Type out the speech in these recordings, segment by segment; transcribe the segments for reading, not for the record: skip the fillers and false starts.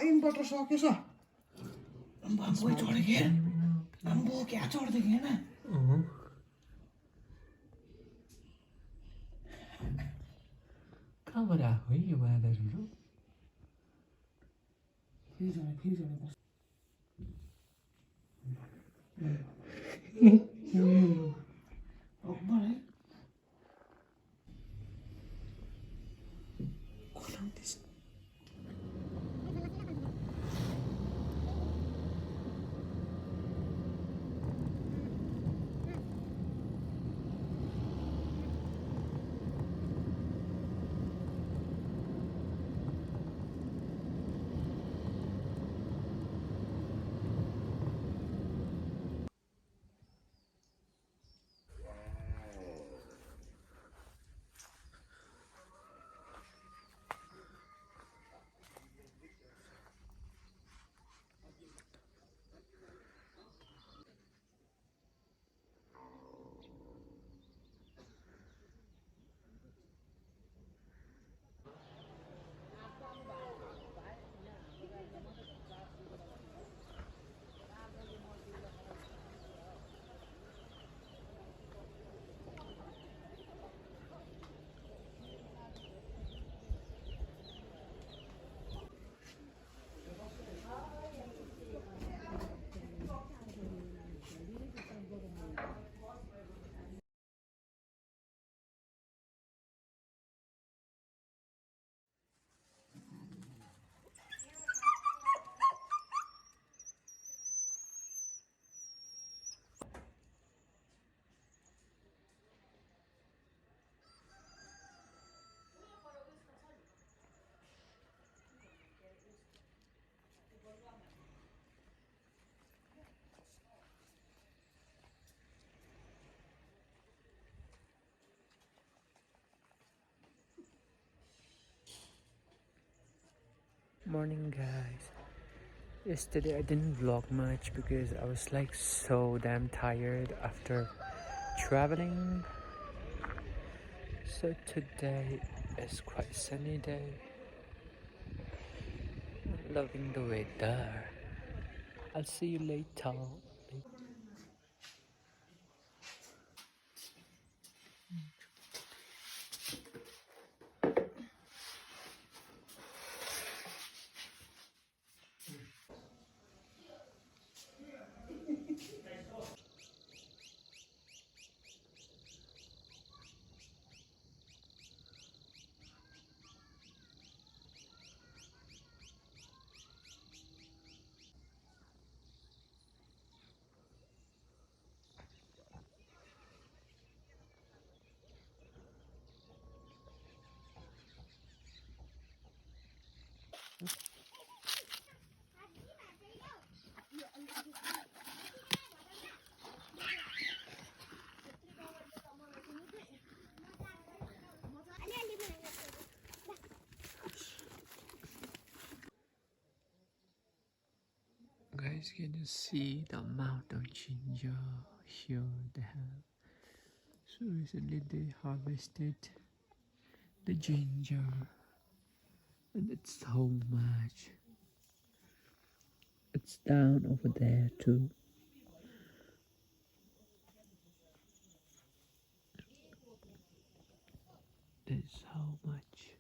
Inverter सकेछ आम्बो चढ्यो कि आम्बो क्या चढ्दै कि होइन कहाँबाट आएको है यो बादलहरू फेरि चढ्यो अब्बर है खोलाउँदैछ Morning guys. Yesterday I didn't vlog much because I was like so damn tired after traveling. So today is quite sunny day. Loving the weather. I'll see you later. Guys, can you see the amount of ginger here they have? So recently they harvested the ginger and it's so much. It's down over there too. There's so much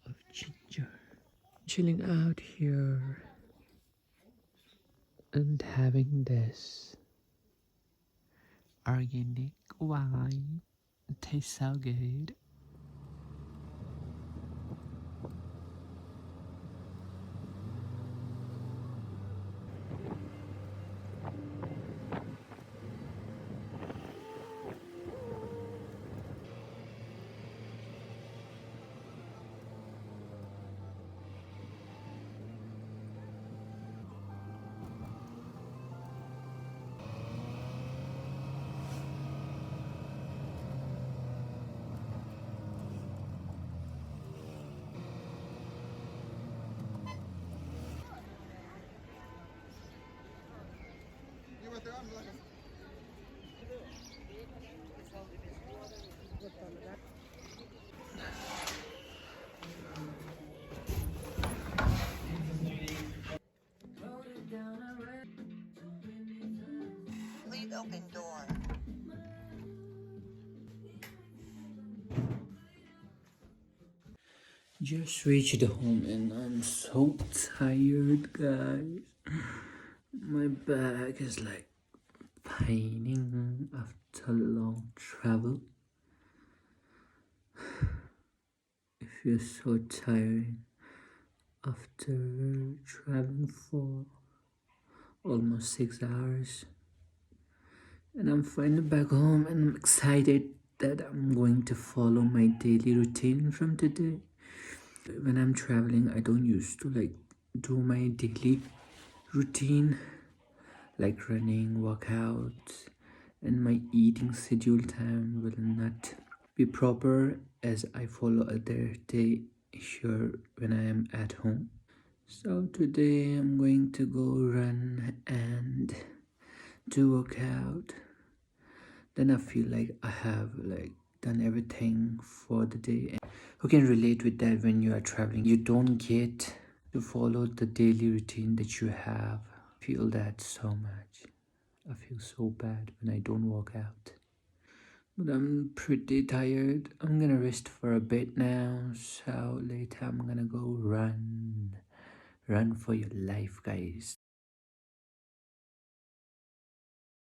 of ginger. Chilling out here and having this organic wine. It tastes so good. Please open door. Just reached home and I'm so tired, guys. My back is like paining after long travel. It feels so tiring after traveling for almost 6 hours. And I'm finally back home and I'm excited that I'm going to follow my daily routine from today. When I'm traveling, I don't used to like do my daily routine like running, workouts, and my eating schedule time will not be proper as I follow other day here when I am at home. So today I'm going to go run and do workout. Then I feel like I have like done everything for the day. Who can relate with that? When you are traveling, you don't get to follow the daily routine that you have. Feel that so much. I feel so bad when I don't work out. But I'm pretty tired. I'm gonna rest for a bit now. So later I'm gonna go run. Run for your life, guys.